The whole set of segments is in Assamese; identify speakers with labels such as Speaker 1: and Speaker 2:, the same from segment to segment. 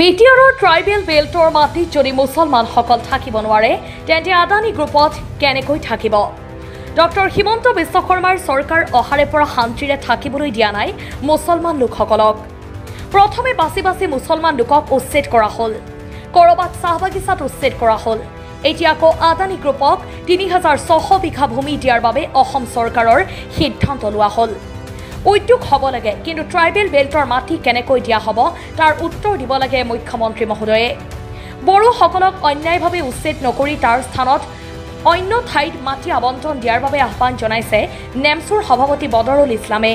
Speaker 1: বিটিআৰৰ ট্ৰাইবেল বেল্টৰ মাটিত যদি মুছলমানসকল থাকিব নোৱাৰে তেন্তে আদানী গ্ৰুপত কেনেকৈ থাকিব? ডক্টৰ হিমন্ত বিশ্ব শৰ্মাৰ চৰকাৰ অহাৰে পৰা শান্তিৰে থাকিবলৈ দিয়া নাই মুছলমান লোকসকলক। প্ৰথমে বাছি বাছি মুছলমান লোকক উচ্ছেদ কৰা হ'ল, কৰবাত চাহ বাগিচাত উচ্ছেদ কৰা হ'ল। এতিয়া আকৌ আদানী গ্ৰুপক ৩৬০০ বিঘা ভূমি দিয়াৰ বাবে অসম চৰকাৰৰ সিদ্ধান্ত লোৱা হ'ল। উদ্যোগ হ'ব লাগে, কিন্তু ট্ৰাইবেল বেল্টৰ মাটি কেনেকৈ দিয়া হ'ব তাৰ উত্তৰ দিব লাগে মুখ্যমন্ত্ৰী মহোদয়ে। বড়োসকলক অন্যায়ভাৱে উচ্ছেদ নকৰি তাৰ স্থানত অন্য ঠাইত মাটি আবণ্টন দিয়াৰ বাবে আহ্বান জনাইছে নেমচুৰ সভাপতি বদৰুল ইছলামে।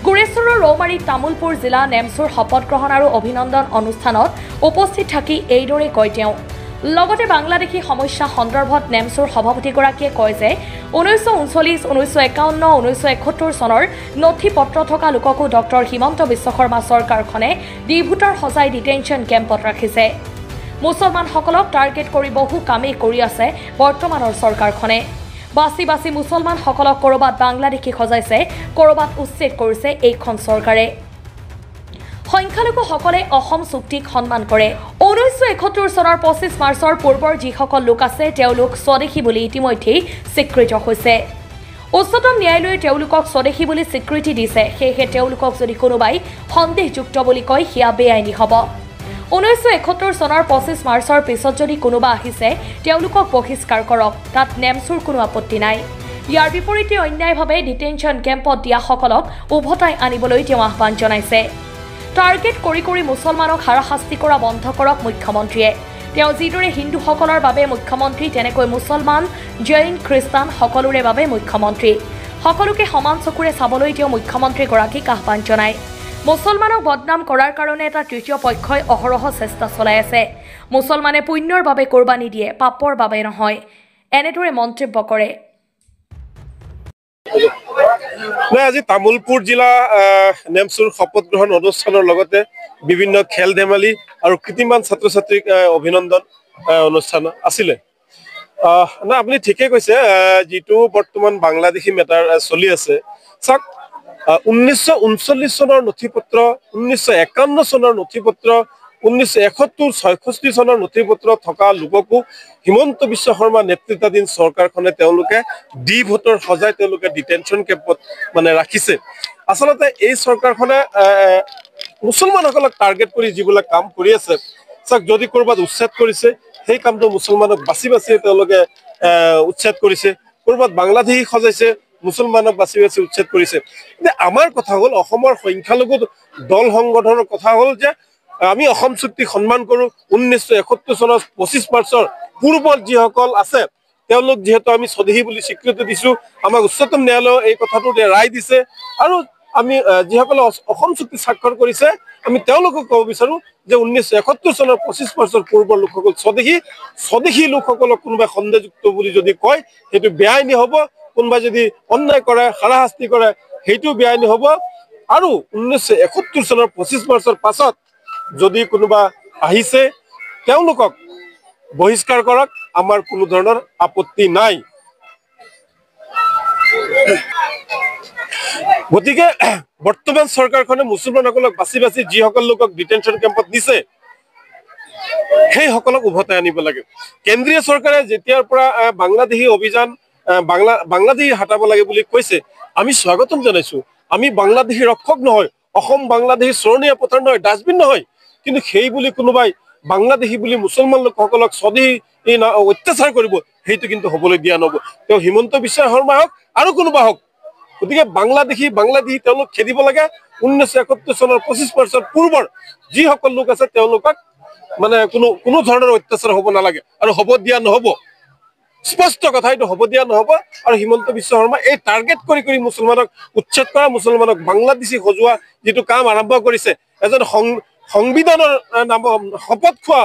Speaker 1: গুৰেশ্বৰৰ ৰৌমাৰীত তামুলপুৰ জিলা নেমচুৰ শপত গ্ৰহণ আৰু অভিনন্দন অনুষ্ঠানত উপস্থিত থাকি এইদৰে কয় তেওঁ। লগতে বাংলাদেশী সমস্যা সন্দৰ্ভত নেমচুৰ সভাপতিগৰাকীয়ে কয় যে 1939, 1951, 1971 চনৰ নথি পত্ৰ থকা লোককো ডক্টৰ হিমন্ত বিশ্ব শৰ্মা চৰকাৰখনে ডিভোটাৰ সজাই ডিটেনশ্যন কেম্পত ৰাখিছে। মুছলমানসকলক টাৰ্গেট কৰি বহু কামেই কৰি আছে বৰ্তমানৰ চৰকাৰখনে। বাছি বাছি মুছলমানসকলক ক'ৰবাত বাংলাদেশী সজাইছে, ক'ৰবাত উচ্ছেদ কৰিছে এইখন চৰকাৰে। সংখ্যালঘুসকলে অসম চুক্তিক সন্মান কৰে। 1971 চনৰ 25 মাৰ্চৰ পূৰ্বৰ যিসকল লোক আছে তেওঁলোক স্বদেশী বুলি ইতিমধ্যেই স্বীকৃত হৈছে। উচ্চতম ন্যায়ালয়ে তেওঁলোকক স্বদেশী বুলি স্বীকৃতি দিছে। সেয়েহে তেওঁলোকক যদি কোনোবাই সন্দেহযুক্ত বুলি কয় সেয়া বেআইনী হ'ব। 1971 চনৰ 25 মাৰ্চৰ পিছত যদি কোনোবা আহিছে তেওঁলোকক বহিষ্কাৰ কৰক, তাত নেমচুৰ কোনো আপত্তি নাই। ইয়াৰ বিপৰীতে অন্যায়ভাৱে ডিটেনশ্যন কেম্পত দিয়াসকলক উভতাই আনিবলৈ তেওঁ আহ্বান জনাইছে। টাৰ্গেট কৰি কৰি মুছলমানক হাৰাশাস্তি কৰা বন্ধ কৰক মুখ্যমন্ত্ৰীয়ে। তেওঁ যিদৰে হিন্দুসকলৰ বাবে মুখ্যমন্ত্ৰী তেনেকৈ মুছলমান, জৈন, খ্ৰীষ্টান সকলোৰে বাবে মুখ্যমন্ত্ৰী। সকলোকে সমান চকুৰে চাবলৈ তেওঁ মুখ্যমন্ত্ৰীগৰাকীক আহ্বান জনায়। মুছলমানক বদনাম কৰাৰ কাৰণে এটা তৃতীয় পক্ষই অহৰহ চেষ্টা চলাই আছে। মুছলমানে পুণ্যৰ বাবে কোৰবানী দিয়ে, পাপৰ বাবে নহয়, এনেদৰে মন্তব্য কৰে।
Speaker 2: আজি তামুলপুৰ জিলা নেমচুৰ শপত গ্ৰহণ অনুষ্ঠানৰ লগতে বিভিন্ন খেল ধেমালি আৰু কৃতিমান ছাত্ৰ ছাত্ৰীক অভিনন্দন অনুষ্ঠান আছিলে। আপুনি ঠিকে কৈছে, যিটো বৰ্তমান বাংলাদেশী মেটাৰ চলি আছে, চাওক 1939 চনৰ নথি পত্ৰ, 1951 চনৰ নথি পত্ৰ, 1971, 66 চনৰ নথি পত্ৰ থকা লোককো হিমন্ত বিশ্ব শৰ্মা নেতৃত্বাধীন চৰকাৰখনে তেওঁলোকে ডি ভোটৰ সজাই তেওঁলোকে ডিটেনশ্যন কেম্পত ৰাখিছে। আচলতে এই চৰকাৰখনে মুছলমানসকলক টাৰ্গেট কৰি যিবিলাক কাম কৰি আছে, চাওক যদি ক'ৰবাত উচ্ছেদ কৰিছে সেই কামটো মুছলমানক বাছি বাছি তেওঁলোকে উচ্ছেদ কৰিছে, ক'ৰবাত বাংলাদেশী সজাইছে মুছলমানক বাছি বাছি উচ্ছেদ কৰিছে। কিন্তু আমাৰ কথা হ'ল, অসমৰ সংখ্যালঘু দল সংগঠনৰ কথা হ'ল যে আমি অসম চুক্তিক সন্মান কৰোঁ। 1971 চনৰ 25 মাৰ্চৰ পূৰ্বত যিসকল আছে তেওঁলোক যিহেতু আমি স্বদেশী বুলি স্বীকৃতি দিছোঁ, আমাক উচ্চতম ন্যায়ালয়ে এই কথাটো ৰায় দিছে। আৰু আমি যিসকলে অসম চুক্তি স্বাক্ষৰ কৰিছে আমি তেওঁলোকক ক'ব বিচাৰোঁ যে 1971 চনৰ 25 মাৰ্চৰ পূৰ্বৰ লোকসকল স্বদেশী লোকসকলক কোনোবাই সন্দেহযুক্ত বুলি যদি কয় সেইটো বেআইনী হ'ব। কোনোবাই যদি অন্যায় কৰে, হাৰাশাস্তি কৰে, সেইটো বেআইনী হ'ব। আৰু 1971 চনৰ 25 মাৰ্চৰ পাছত যদি কোনোবা আহিছে তেওঁলোকক বহিষ্কাৰ কৰক, আমাৰ কোনো ধৰণৰ আপত্তি নাই। গতিকে বৰ্তমান চৰকাৰখনে মুছলমানসকলক বাছি বাছি যিসকল লোকক ডিটেনশ্যন কেম্পত দিছে সেইসকলক উভতাই আনিব লাগে। কেন্দ্ৰীয় চৰকাৰে যেতিয়াৰ পৰা বাংলাদেশী অভিযান বাংলাদেশী হাতাব লাগে বুলি কৈছে, আমি স্বাগতম জনাইছোঁ। আমি বাংলাদেশী ৰক্ষক নহয়, অসম বাংলাদেশী চৰণীয়া পথাৰ নহয়, ডাষ্টবিন নহয়। কিন্তু সেই বুলি কোনোবাই বাংলাদেশী বুলি মুছলমান লোকসকলক স্বদেশী অত্যাচাৰ কৰিব, সেইটো কিন্তু হ'বলৈ দিয়া নহ'ব। তেওঁ হিমন্ত বিশ্ব শৰ্মা হওক আৰু কোনোবা হওক, গতিকে বাংলাদেশী তেওঁলোক খেদিব লাগে। 1971 চনৰ 25 মাৰ্চৰ পূৰ্বৰ যিসকল লোক আছে তেওঁলোকক কোনো ধৰণৰ অত্যাচাৰ হ'ব নালাগে আৰু হ'ব দিয়া নহ'ব। স্পষ্ট কথা, এইটো হ'ব দিয়া নহ'ব। আৰু হিমন্ত বিশ্ব শৰ্মা এই টাৰ্গেট কৰি কৰি মুছলমানক উচ্ছেদ কৰা, মুছলমানক বাংলাদেশী সজোৱা যিটো কাম আৰম্ভ কৰিছে, এজন সংবিধানৰ শপত খোৱা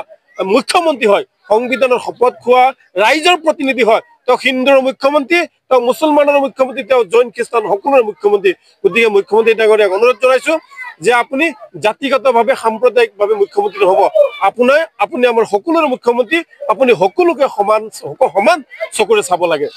Speaker 2: মুখ্যমন্ত্ৰী হয়, সংবিধানৰ শপত খোৱা ৰাইজৰ প্ৰতিনিধি হয়, তেওঁ হিন্দুৰ মুখ্যমন্ত্ৰী, তেওঁ মুছলমানৰ মুখ্যমন্ত্ৰী, তেওঁ জৈন খ্ৰীষ্টান সকলোৰে মুখ্যমন্ত্ৰী। গতিকে মুখ্যমন্ত্ৰী ডাঙৰীয়াক অনুৰোধ জনাইছোঁ যে আপুনি জাতিগতভাৱে সাম্প্ৰদায়িকভাৱে মুখ্যমন্ত্ৰী নহ'ব, আপুনি আমাৰ সকলোৰে মুখ্যমন্ত্ৰী, আপুনি সকলোকে সমান চকুৰে চাব লাগে।